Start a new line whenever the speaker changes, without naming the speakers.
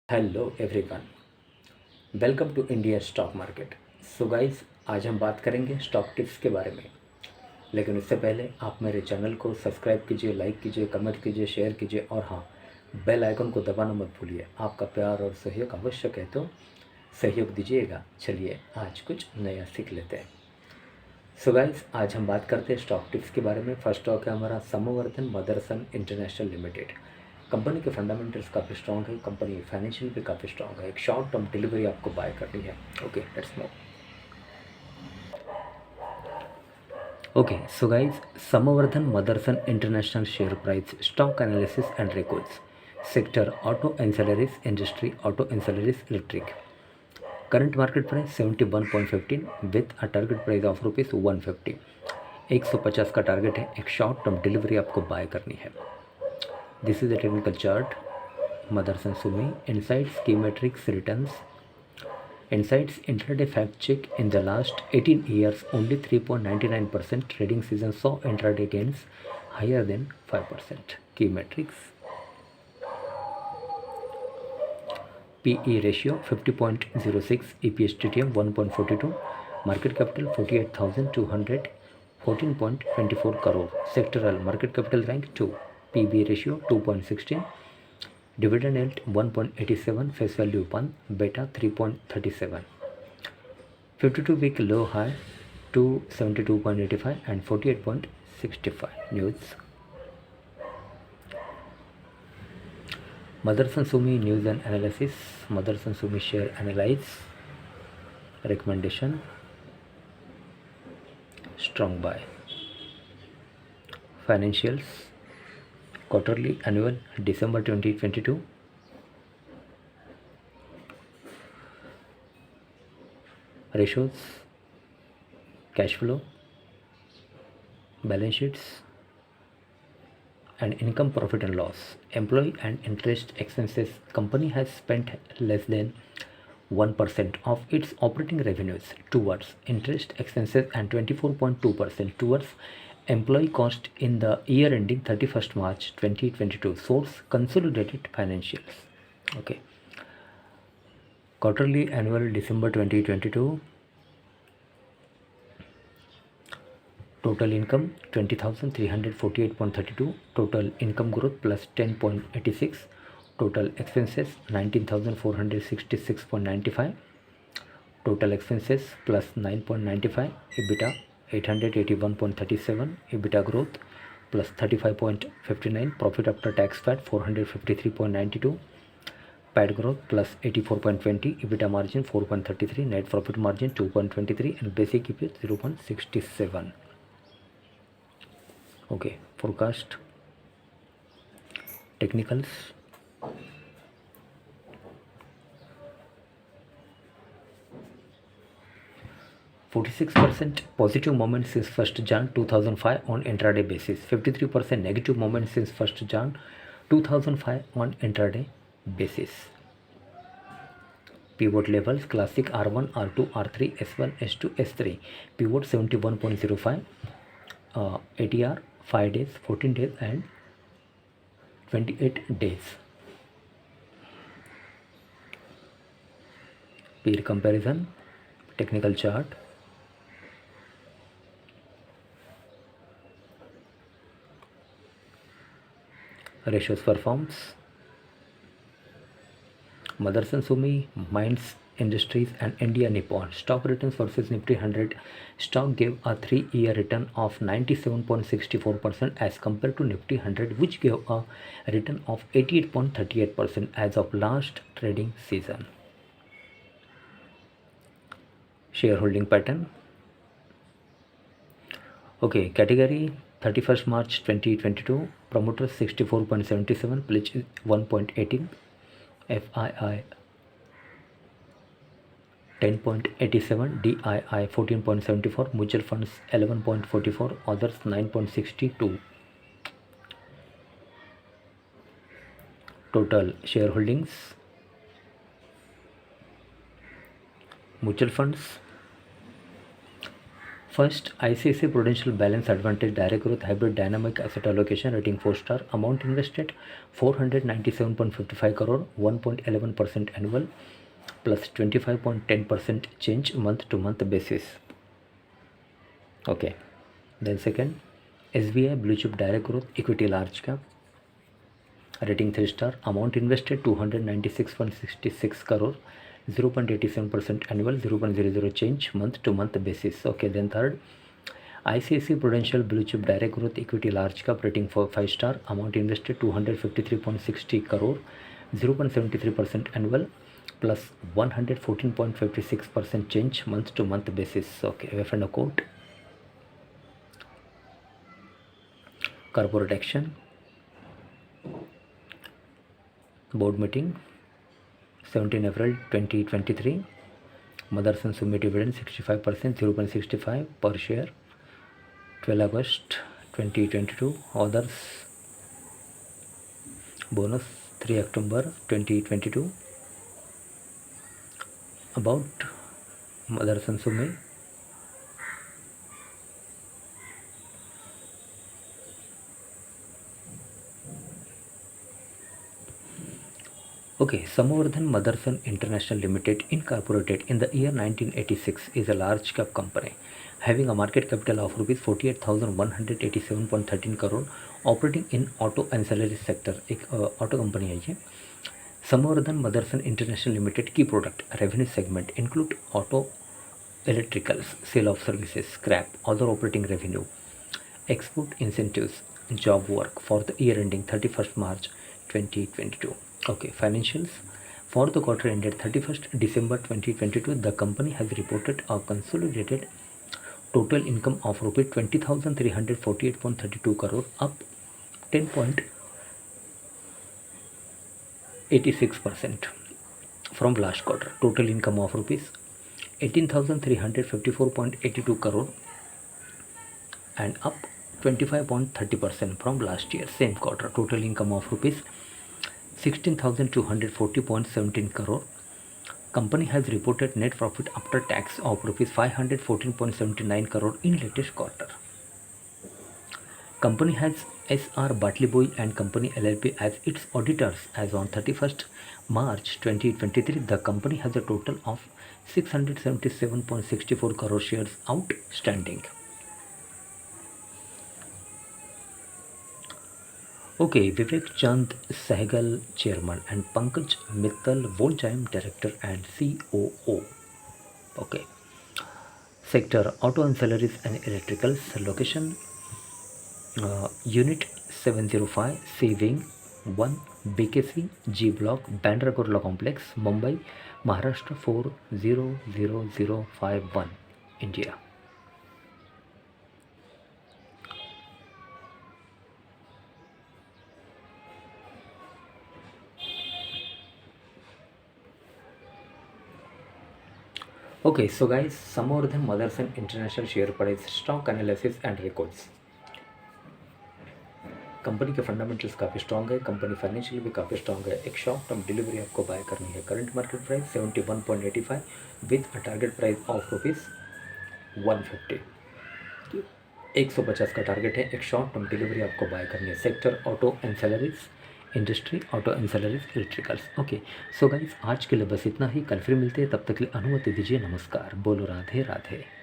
Hello everyone, welcome to India stock market. So guys, आज हम बात करेंगे स्टॉक टिप्स के बारे में। लेकिन उससे पहले आप मेरे चैनल को सब्सक्राइब कीजिए, लाइक कीजिए, कमेंट कीजिए, शेयर कीजिए और हाँ, बेल आइकन को दबाना मत भूलिए। आपका प्यार और सहयोग आवश्यक है, तो सहयोग दीजिएगा। चलिए आज कुछ नया सीख लेते हैं। सो गाइस, आज हम बात करते हैं स्टॉक टिप्स के बारे में। फर्स्ट स्टॉक है हमारा Samvardhana Motherson international limited. Company के फंडामेंटल्स काफ़ी स्ट्रॉन्ग है, कंपनी फाइनेंशियल भी काफ़ी स्ट्रॉन्ग है। एक शॉर्ट टर्म डिलीवरी आपको बाय करनी है। Okay, let's move. Okay, so guys, Samvardhana Motherson international share price, stock analysis and records, sector auto ancillaries industry, auto ancillaries electric. Current market price 71.15 with a target price of ₹150। 150 का target है। एक short term delivery आपको buy करनी है। This is a technical chart. Motherson Sumi, Insights, Key Metrics, Returns. Insights intraday fact check. In the last 18 years, only 3.99% trading season saw intraday gains higher than 5%. Key metrics: PE ratio 50.06, EPS TTM 1.42, market capital 48,200, 14.24 crore. Sectoral market capital rank 2, PB ratio 2.16. Dividend yield 1.87, face value 1, beta 3.37. 52-week low high 272.85 and 48.65. News. Motherson Sumi news and analysis. Motherson Sumi share analyze. Recommendation: strong buy. Financials: quarterly, annual, December 2022. Ratios: cash flow, balance sheets, and income, profit and loss. Employee and interest expenses. Company has spent less than 1% of its operating revenues towards interest expenses and 24.2% towards employee cost in the year ending 31st March 2022. Source: consolidated financials. Okay. Quarterly, annual, December 2022. Total income 20,348.32. Total income growth plus 10.86. Total expenses 19,466.95. Total expenses plus 9.95. EBITDA 881.37. EBITDA growth plus 35.59. Profit after tax PAT 453.92. PAT growth plus 84.20. EBITDA margin 4.33. Net profit margin 2.23 and basic EPS 0.67. Okay, forecast, technicals. %46 positive moment since 1st Jan 2005 on intraday basis. 53% negative moment since 1st Jan 2005 on intraday basis. Pivot levels: classic R1, R2, R3, S1, S2, S3. Pivot 71.05. ATR 5 days, 14 days and 28 days. Peer comparison, technical chart. Ratios performs. Motherson Sumi, Mines Industries and India Nippon. Stock returns versus Nifty 100. Stock gave a 3-year return of 97.64% as compared to Nifty 100, which gave a return of 88.38% as of last trading season. Shareholding pattern. Okay, category 31st March 2022. Promoters 64.77, pledge 1.18, FII 10.87, DII 14.74, mutual funds 11.44, others 9.62. Total shareholdings: mutual funds First, ICICI Prudential Balance Advantage Direct Growth Hybrid Dynamic Asset Allocation rating 4 star. Amount invested 497.55 crore, 1.11% annual plus 25.10% change month to month basis. Okay. Then second, SBI Blue Chip Direct Growth Equity Large Cap rating 3 star. Amount invested 296.66 crore, 0.87% annual, 0.00 change month to month basis. Okay. Then third, ICICI Prudential Blue Chip Direct Growth Equity Large Cap rating for 5 star. Amount invested 253.60 crore, 0.73% annual plus 114.56% change month to month basis. Okay. F&O quote. Corporate action. Board meeting 17 April 2023. Motherson Sumi dividend 65%, 0.65 per share. 12 August 2022. Others bonus 3 October 2022. About Motherson Sumi. Okay, Samvardhan Motherson International Limited, incorporated in the year 1986, is a large cap company having a market capital of rupees 48,187.13 crore, operating in auto ancillary sector. एक auto company है ये. Samvardhan Motherson International Limited key product revenue segment include auto electricals, sale of services, scrap, other operating revenue, export incentives, job work for the year ending 31st March 2022. Okay, financials. For the quarter ended 31st December 2022, the company has reported a consolidated total income of rupees 20,348.32 crore, up 10.86% from last quarter. Total income of rupees 18,354.82 crore and up 25.30% from last year same quarter. Total income of rupees 16,240.17 crore. Company has reported net profit after tax of rupees 514.79 crore in latest quarter. Company has S.R. Bartley and Company LLP as its auditors. As on 31st March 2023, the company has a total of 677.64 crore shares outstanding. Okay, Vivek Chand Sehgal, Chairman, and Pankaj Mittal, Full-time Director and COO. Okay. Sector Auto Ancillaries and Electricals. Location Unit 705, C Wing 1, BKC, G Block, Bandra Kurla Complex, Mumbai, Maharashtra 400051, India. Okay, so guys, Samvardhan Motherson International share price, stock analysis and records. Company के fundamentals काफ़ी strong है, company financial भी काफ़ी strong है. एक short term delivery आपको buy करनी है. Current market price 71.85 with a target price of rupees 150. 150 का टारगेट है. एक शॉर्ट टर्म डिलीवरी आपको बाय करनी है. Sector auto ancillaries, industry, auto ancillaries, electricals. Okay, so guys आज के लिए बस इतना ही. कल फिर मिलते हैं, तब तक के लिए अनुमति दीजिए. नमस्कार. बोलो राधे राधे.